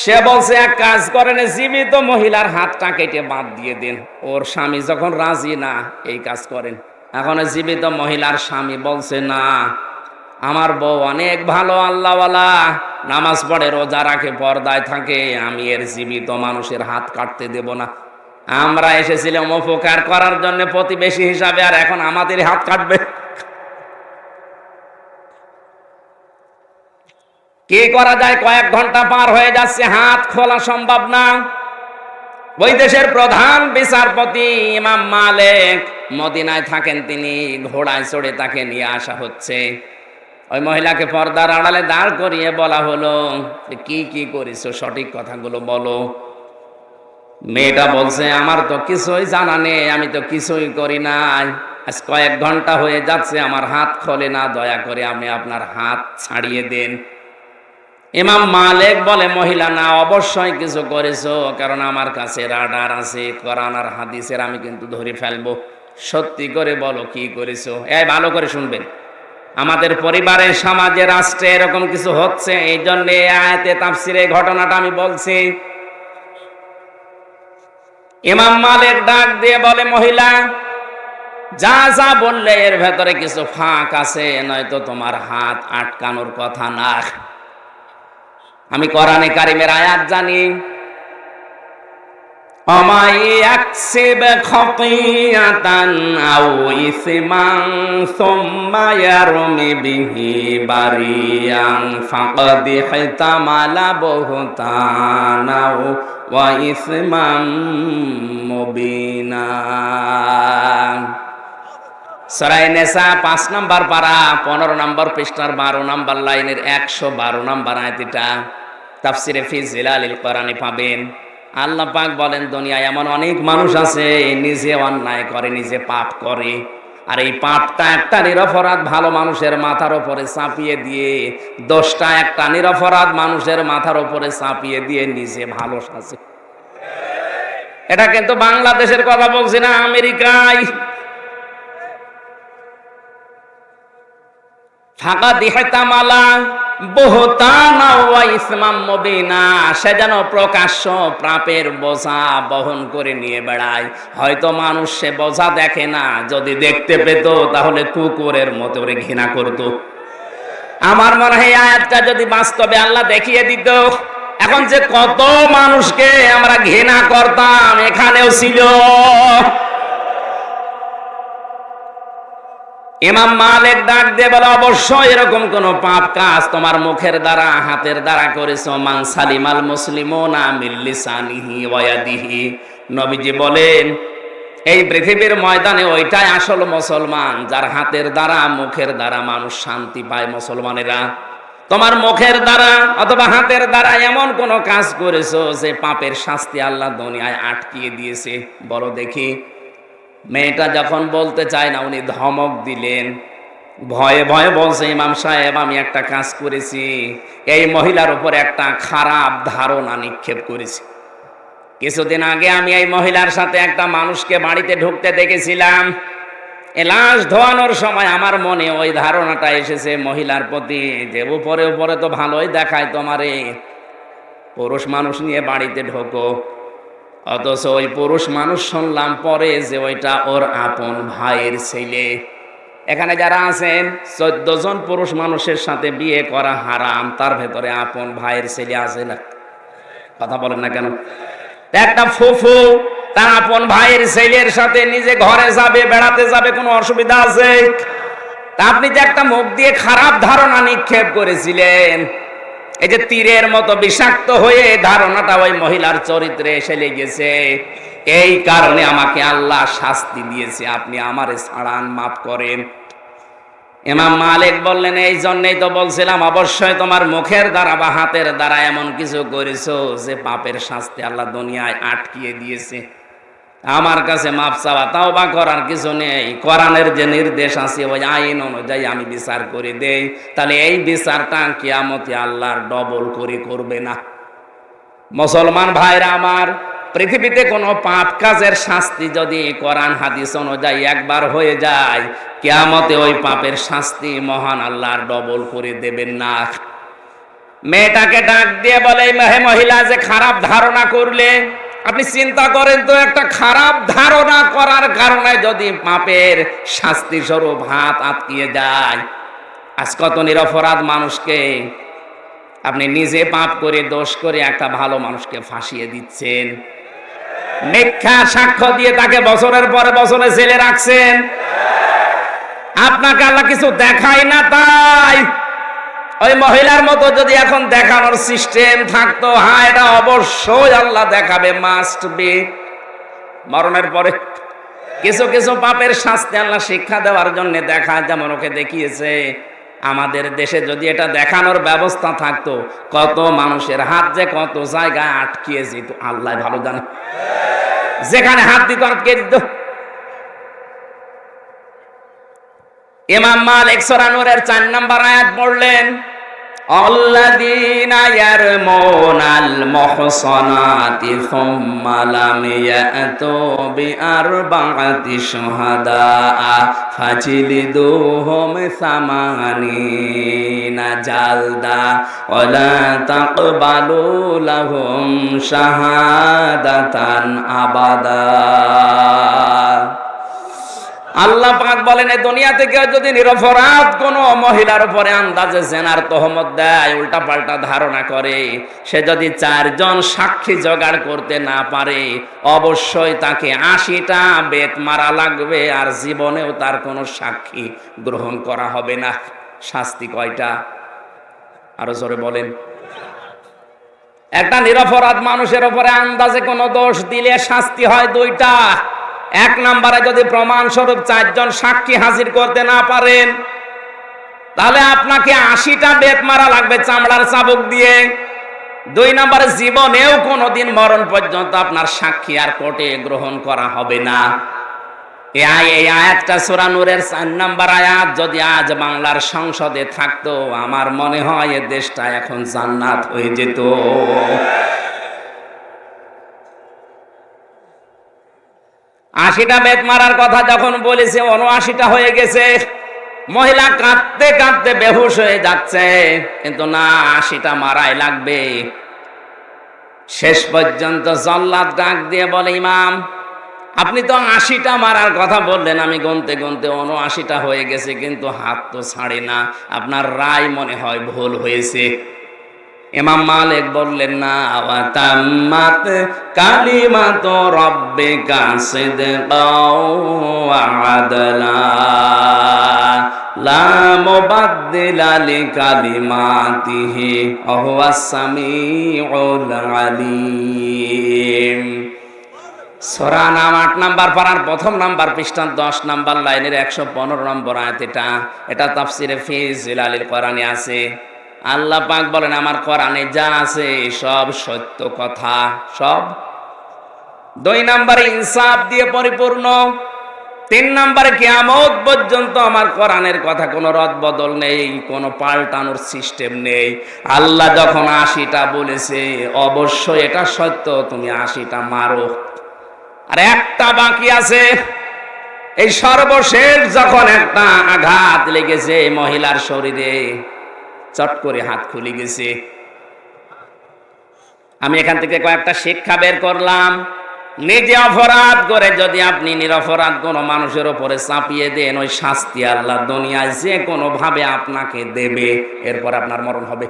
Speaker 1: সে বলছে এক কাজ করেন, জীবিত মহিলার হাতটা কেটে বাদ দিয়ে দিন। ওর স্বামী যখন রাজি না, এই কাজ করেন। এখন জীবিত মহিলার স্বামী বলছে না, আমার বউ অনেক ভালো, আল্লাহওয়ালা, নামাজ পড়ে, রোজা রাখে, পর্দায় থাকে, আমি এর জীবিত মানুষের হাত কাটতে দেব না। আমরা এসেছিলাম উপকার করার জন্য প্রতিবেশী হিসাবে, আর এখন আমাদের হাত কাটবে। কি করা যায়? কয়েক ঘন্টা পার হয়ে যাচ্ছে, হাত খোলা সম্ভব না। ওই দেশের প্রধান বিচারপতি ইমাম মালিক মদিনায় থাকেন, তিনি ঘোড়ায় চড়ে তাকে নিয়ে আসা হচ্ছে। ওই মহিলাকে পর্দার আড়ালে দাঁড় করিয়ে বলা হলো, কি কি করেছো, সঠিক কথাগুলো বলো। মেয়েটা বলছে, আমার তো কিছুই জানা নেই, আমি তো কিছুই করি নাই, আজ কয়েক ঘন্টা হয়ে যাচ্ছে আমার হাত খোলে না, দয়া করে আপনি আপনার হাত ছাড়িয়ে দেন। ইমাম মালিক বলে, মহিলা না, অবশ্যই কিছু করেছো, কারণ আমার কাছে রাডার আছে, কোরআন আর হাদিসের, আমি কিন্তু ধরে ফেলবো। সত্যি করে বলো কি করেছো। এই ভালো করে শুনবেন, আমাদের পরিবারে, সমাজে, রাষ্ট্রে এরকম কিছু হচ্ছে, এই জন্য আয়াতে তাফসিরে ঘটনাটা আমি বলছি। ইমাম মালিক ডাক দিয়ে বলে, মহিলা যা যা বললে এর ভেতরে কিছু ফাঁক আছে, নয়তো তোমার হাত আটকানোর কথা না। আমি কোরআনে কারিমের আয়াত জানি, অমাই ইয়াকসিব খাতিয়াতান আও ইসমান সুম্মা ইয়ারমি বিহি বারিয়ান ফাকাদ ইহতামালা বুহতানা ওয়া ইসমান মুবিনা। সূরা নিসা 5 নম্বর পারা 15 নম্বর পৃষ্ঠার 12 নম্বর লাইনের 112 নম্বর আয়াতটা তাফসিরে ফি জিলালিল কোরআনে পাবেন। আল্লাহ পাক বলেন, দুনিয়ায় এমন অনেক মানুষ আছে নিজে অন্যায় করে, নিজে পাপ করে, আর এই পাপটা একটা নিরপরাধ ভালো মানুষের মাথার উপরে চাপিয়ে দিয়ে, দোষটা একটা নিরপরাধ মানুষের মাথার উপরে চাপিয়ে দিয়ে নিজে ভালো সাজে। এটা কিন্তু বাংলাদেশের কথা বলছি না, আমেরিকায়। ফাঁকা দিহতামালা বহুতানা ওয়া ইসমাম মুবিনা, সে যেন প্রকাশ্য পাপের বোঝা বহন করে নিয়ে বেড়ায়। হয়তো মানুষ সে বোঝা দেখে না, যদি দেখতে পেত তাহলে কুকুরের মতো করে ঘৃণা করত। আমার মনে হয় আয়াতটা যদি বাস্তবে আল্লাহ দেখিয়ে দিত, এখন যে কত মানুষকে আমরা ঘৃণা করতাম এখানেও ছিল। ইমাম মালিক ডাক দিয়ে বলে, অবশ্যই এরকম কোন পাপ কাজ তোমার মুখের দ্বারা হাতের দ্বারা করেছো। মান সালিমাল মুসলিমুনা মিন লিসানিহি ওয়া ইয়াদিহি। নবীজি বলেন, এই পৃথিবীর ময়দানে ওইটাই আসল মুসলমান, যার হাতের দ্বারা মুখের দ্বারা মানুষ শান্তি পায়। মুসলমানেরা তোমার মুখের দ্বারা অথবা হাতের দ্বারা এমন কোন কাজ করেছো যে পাপের শাস্তি আল্লাহ দুনিয়ায় আটকিয়ে দিয়েছে, বলো দেখি। মেয়েটা যখন বলতে চায় না, উনি ধমক দিলেন, ভয়ে ভয়ে বলছে, ইমাম সাহেব আমি একটা কাজ করেছি, এই মহিলার উপর একটা খারাপ ধারণা নিক্ষেপ করেছি। কিছুদিন আগে আমি এই মহিলার সাথে একটা মানুষকে বাড়িতে ঢুকতে দেখেছিলাম। লাশ ধোয়ানোর সময় আমার মনে ওই ধারণাটা এসেছে মহিলার প্রতি, যে উপরে উপরে তো ভালোই দেখায় তোমারে, পুরুষ মানুষ নিয়ে বাড়িতে ঢোকো। অথচ ওই পুরুষ মানুষ শুনলাম পরে যে ওইটা ওর আপন ভাইয়ের ছেলে। এখানে যারা আছেন 14 জন পুরুষ মানুষের সাথে বিয়ে করা হারাম, তার ভেতরে আপন ভাইয়ের ছেলে আছে না? কথা বলেন না কেন? একটা ফুফু তার আপন ভাইয়ের ছেলের সাথে নিজে ঘরে যাবে, বেড়াতে যাবে, কোনো অসুবিধা আছে? তা আপনি যে একটা মুখ দিয়ে খারাপ ধারণা নিক্ষেপ করেছিলেন, এই যে তীরের মতো বিষাক্ত হয়ে ধারণাটা ওই মহিলার চরিত্রে এসে লেগেছে, এই কারণে আমাকে আল্লাহ শাস্তি দিয়েছে, আপনি আমারে ছাড়ান, মাফ করেন। ইমাম মালিক বললেন, এই জন্যই তো বলছিলাম, অবশ্যই তোমার মুখের দ্বারা বা হাতের দ্বারা এমন কিছু করেছো যে পাপের শাস্তি আল্লাহ দুনিয়ায় আটকিয়ে দিয়েছে। আমার কাছে মাপ চাওয়া তাওবা করার কিছু নেই। কোরআনের যে নির্দেশ আছে ওই আইন অনুযায়ী আমি বিচার করে দেই, তাহলে এই বিচারটা কিয়ামতে আল্লাহর ডবল করে করবে না। মুসলমান ভাইরা আমার, পৃথিবীতে কোনো পাপ কাজের শাস্তি যদি কোরআন হাদিস অনুযায়ী একবার হয়ে যায়, কিয়ামতে ওই পাপের শাস্তি মহান আল্লাহর ডবল করে দেবেন না। মেয়েটাকে ডাক দিয়ে বলে, হে মহিলা, যে খারাপ ধারণা করলে, আপনি চিন্তা করেন তো, একটা খারাপ ধারণা করার কারণে যদি পাপের শাস্তি স্বরূপ হাত আটকিয়ে যায়, আজ কত নিরপরাধ মানুষকে আপনি নিজে পাপ করে দোষ করে একটা ভালো মানুষকে ফাঁসিয়ে দিচ্ছেন। মিথ্যা সাক্ষ্য দিয়ে তাকে বছরের পরে বছরে জেলে রাখছেন। আপনাকে আল্লাহ কিছু দেখায় না, তাই ওই মহিলার মতো যদি এখন দেখানোর সিস্টেম থাকতো, হ্যাঁ এটা অবশ্যই আল্লাহ দেখাবে, মাস্ট বি। মরণের পরে কিছু কিছু পাপের শাস্তি আল্লাহ শিক্ষা দেওয়ার জন্য দেখায়, যেমন ওকে দেখিয়েছে। আমাদের দেশে যদি এটা দেখানোর ব্যবস্থা থাকতো, কত মানুষের হাত যে কত জায়গায় আটকিয়ে যেত আল্লাহ ভালো জানে। যেখানে হাত দিত আটকে দিত। ইমাম মালিক সূরা নূরের 4 নম্বর আয়াত পড়লেন, আল্লাযীনা ইয়ারমুনাল মুহসানাতি সুম্মা লাম ইয়াতু বিআরবা'তি শুহাদা ফাজলিদুহুম সামানিনা জালদা ওয়া লা তাকবালু লাহুম শাহাদাতান আবাদা। আল্লাহ পাক বলেন, এই দুনিয়া থেকে যদি নিরপরাধ কোনো মহিলার উপরে আন্দাজে জেনার তহমত দেয়, উল্টা পাল্টা ধারণা করে, সে যদি 4 জন সাক্ষী জোগাড় করতে না পারে, অবশ্যই তাকে 80টা বেত মারা লাগবে, আর জীবনেও তার কোনো সাক্ষী গ্রহণ করা হবে না। শাস্তি কয়টা? আরো জোরে বলেন। একটা নিরপরাধ মানুষের উপরে আন্দাজে কোনো দোষ দিলে শাস্তি হয় 2টা। 1 নম্বরে যদি প্রমাণ স্বরূপ 4 জন সাক্ষী হাজির করতে না পারেন, তাহলে আপনাকে 80টা বেত মারা লাগবে চামড়ার চাবুক দিয়ে। 2 নম্বরে জীবনেও কোনোদিন মরণ পর্যন্ত আপনার সাক্ষী আর কোর্টে গ্রহণ করা হবে না। এই আয়াতটা সূরা নূরের 4 নম্বর আয়াত যদি আজ বাংলার সংসদে থাকতো, আমার মনে হয় এ দেশটা এখন জান্নাত হয়ে যেত। 80টা বেত মারার কথা যখন বলেছে, 79টা হয়ে গেছে। মহিলা কাঁদতে কাঁদতে বেহুশ হয়ে যাচ্ছে, কিন্তু না, 80টা মারাই লাগবে। শেষ পর্যন্ত জল্লাদ ডাক দিয়ে বলে, ইমাম আপনি তো 80টা মারার কথা বললেন, আমি গুনতে গুনতে 79টা হয়ে গেছে, কিন্তু হাত তো ছাড়ে না, আপনার রায় মনে হয় ভুল হয়েছে। ইমাম মালিক বললেন, না, ওয়া তাম্মাত কালিমাতু রাব্বিকা সিদকাও ওয়া আদলা লা মুবাদদিলা লিকালিমাতিহি ওয়া হুয়াস সামিউল আলিম। সূরা নাম 8 নাম্বার পারার 1ম নাম্বার পৃষ্ঠা 10 নাম্বার লাইনের 115 নম্বর আয়াত। এটা তাফসিরে ফি জিলালিল কোরআনে আছে। আল্লাহ পাক বলেন, আমার কোরআনে যা আছে সব সত্য কথা, সব। 2 নম্বরে ইনসাফ দিয়ে পরিপূর্ণ। 3 নম্বরে কিয়ামত পর্যন্ত আমার কোরআনের কথা কোনো রদ বদল নেই, কোনো পাল্টানোর সিস্টেম নেই। আল্লাহ যখন 80টা বলেছে, অবশ্যই এটা সত্য, তুমি 80টা মারো। আর একটা বাকি আছে। এই সর্বশেষ যখন একটা আঘাত লেগেছে মহিলার শরীরে, চট করে হাত খুলে গেছে। আমি এখান থেকে কয়েকটা শিক্ষা বের করলাম। নিজে অপরাধ করে যদি আপনি নিরপরাধ কোনো মানুষের উপরে চাপিয়ে দেন, ওই শাস্তি আল্লাহ দুনিয়ায় যে কোনো ভাবে আপনাকে দেবে, এরপর আপনার মরণ হবে।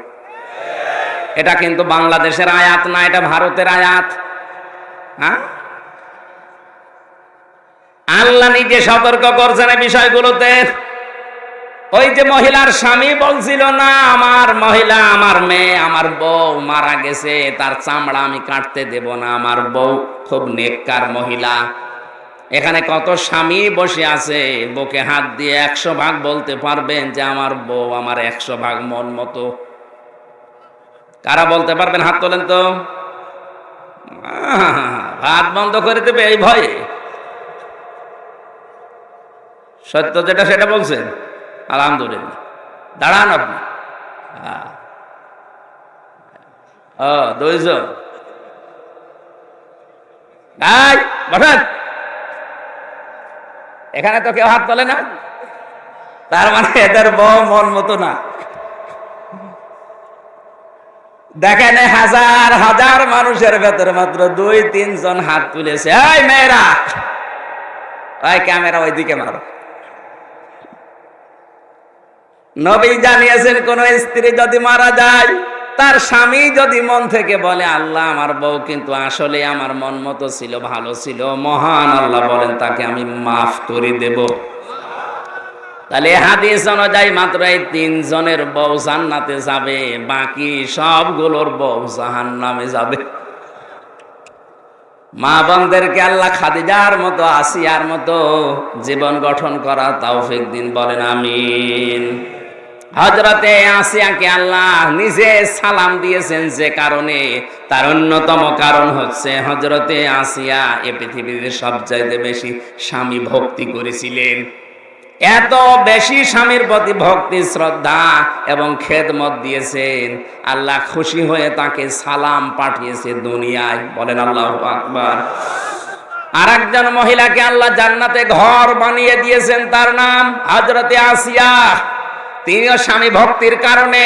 Speaker 1: এটা কিন্তু বাংলাদেশের আয়াত না, এটা ভারতের আয়াত। হ্যাঁ, আল্লাহ নিজে সতর্ক করছেন এই বিষয়গুলোতে। ওই যে মহিলার স্বামী বলছিল, না, আমার মহিলা, আমার মেয়ে, আমার বউ মারা গেছে, তার চামড়া আমি কাটতে দেব না, আমার বউ খুব নেককার মহিলা। এখানে কত স্বামী বসে আছে, বুকে হাত দিয়ে 100 ভাগ বলতে পারবেন যে আমার বউ আমার 100 ভাগ মন মতো? কারা বলতে পারবেন? হাত তোলেন তো। হাত বন্ধ করে দেবে এই ভয়ে। সত্য যেটা সেটা বলছেন, আলহামদুলিল্লাহ। দাঁড়ান আপনি। ও, 2 জন। বসেন। এখানে তো কেউ হাত তোলে না, তার মানে এদের বউ মন মতো না। দেখেন, হাজার হাজার মানুষের ভেতরে মাত্র 2-3 জন হাত তুলেছে। এই মেয়েরা, ওই ক্যামেরা ওইদিকে মারো। নবী জানিয়েছেন, কোন স্ত্রী যদি মারা যায়, তার স্বামী যদি মন থেকে বলে, আল্লাহ আমার বউ কিন্তু আসলে আমার মন মতো ছিল, ভালো ছিল, মহান আল্লাহ বলেন তাকে আমি মাফ করে দেব। তাহলে হাদিস অনুযায়ী মাত্র এই 3 জনের বউ জান্নাতে যাবে, বাকি সবগুলোর বউ জাহান্নামে যাবে। মা বোনদেরকে আল্লাহ খাদিজার মতো, আসিয়ার মতো জীবন গঠন করা তৌফিক দিন, বলেন আমিন। হযরতে আসিয়াকে আল্লাহ নিজে সালাম দিয়েছেন যে কারণে, তার অন্যতম কারণ হচ্ছে হযরতে আসিয়া এ পৃথিবীতে সবচাইতে বেশি স্বামী ভক্তি করেছিলেন। এত বেশি স্বামীর প্রতি ভক্তি, শ্রদ্ধা এবং খেদমত দিয়েছেন, আল্লাহ খুশি হয়ে তাকে সালাম পাঠিয়েছে দুনিয়ায়, বলেন আল্লাহু আকবার। আর একজন মহিলাকে আল্লাহ জান্নাতে ঘর বানিয়ে দিয়েছেন, তার নাম হযরতে আসিয়া। তিনিও স্বামী ভক্তির কারণে।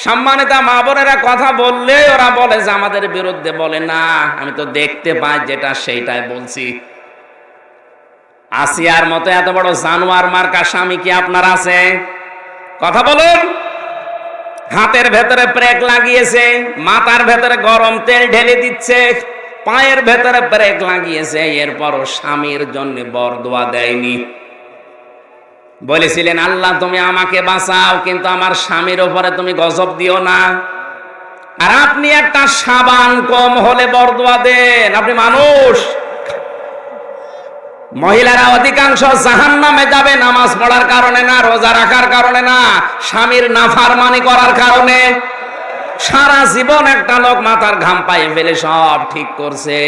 Speaker 1: সম্মানিতা মা বোনেরা, কথা বললে ওরা বলে যে আমাদের বিরুদ্ধে বলে, না, আমি তো দেখতে পাই যেটা সেইটাই বলছি। আসিয়ার মতো এত বড় জানোয়ার মার্কা স্বামী কি আপনার আছে? কথা বলুন। হাতের ভেতরে ব্রেক লাগিয়েছে, মাথার ভেতরে গরম তেল ঢেলে দিচ্ছে, পায়ের ভেতরে ব্রেক লাগিয়েছে, এরপরও স্বামীর জন্য বরদোয়া দেয়নি। বলেছিলেন, আল্লাহ তুমি আমাকে বাঁচাও, কিন্তু আমার স্বামীর উপরে তুমি গজব দিও না। আর আপনি একটা সাবান কম হলে বরদোয়া দেন। আপনি মানুষ। মহিলারা অধিকাংশ জাহান্নামে যাবে নামাজ পড়ার কারণে না, রোজা রাখার কারণে না, স্বামীর নাফরমানি করার কারণে। সারা জীবন একটা লোক মাথার ঘাম পায়ে ফেলে সব ঠিক করছে,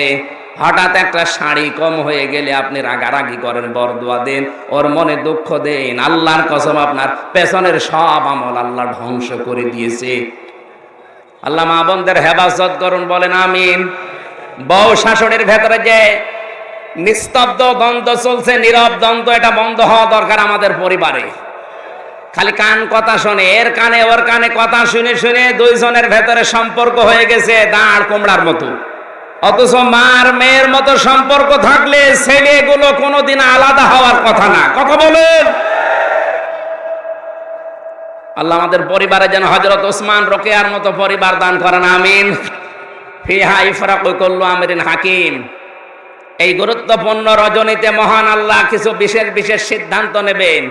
Speaker 1: হঠাৎ একটা শাড়ি কম হয়ে গেলে আপনি রাগারাগি করেন, বরদোয়া দেন, ওর মনে দুঃখ দেন। আল্লাহর কসম আপনার পেছনের সব আমল আল্লাহ ধ্বংস করে দিয়েছে। আল্লাহ মা বোনদের হেফাজত করুন, বলেন আমিন। বউ শাশুড়ির ভেতরে যে নিস্তব্ধ দ্বন্দ্ব চলছে, নীরব দ্বন্দ্ব, এটা বন্ধ হওয়া দরকার আমাদের পরিবারে। খালি কান কথা শোনে, এর কানে ওর কানে কথা শুনে শুনে দুইজনের ভেতরে সম্পর্ক হয়ে গেছে দাঁড় কোমড়ার মতো। অথচ মার মেয়ের মতো সম্পর্ক থাকলে ছেলেগুলো কোনোদিন আলাদা হওয়ার কথা না। কথা বলেন। আল্লাহ আমাদের পরিবারে যেন হযরত ওসমান রোকেয়ার মতো পরিবার দান করেন, আমিন। ফিহা ইফরাকু কুল্লু আমরিন হাকিম। এই গুরুত্বপূর্ণ রজনীতে মহান আল্লাহ কিছু বিশেষ বিশেষ সিদ্ধান্ত নেবেন।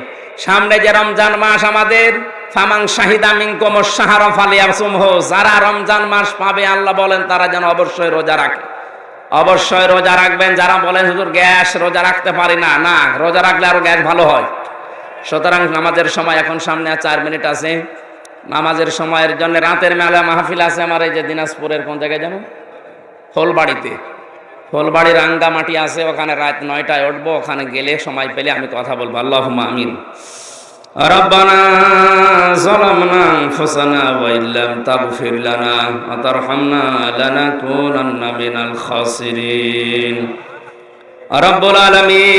Speaker 1: সামনে যে রমজান মাস আমাদের, ফামান শাহিদা মিনকুমুশ শাহরা ফালিয়াসুমহু, যারা রমজান মাস পাবে আল্লাহ বলেন তারা যেন অবশ্যই রোজা রাখে। অবশ্যই রোজা রাখবেন। যারা বলেন হুজুর গ্যাস রোজা রাখতে পারি না, না, রোজা রাখলে আরো গ্যাস ভালো হয়। সুতরাং নামাজের সময় এখন সামনে 4 মিনিট আছে, নামাজের সময়ের জন্য রাতের মেলা মাহফিল আছে আমার এই যে দিনাজপুরের কোন জায়গায় যেন, ফুলবাড়িতে, ফুলবাড়ি রাঙ্গামাটি আছে, ওখানে রাত 9টায় উঠবো। ওখানে গেলে সময় পেলে আমি কথা বলবো। আল্লাহুম্মা আমিন। রব্বানা যালামনা আনফুসানা ওয়া ইল্লাম তাগফির লানা ওয়া তারহামনা লানাকুনান্না মিনাল খাসিরিন। রব্বুল আলামিন।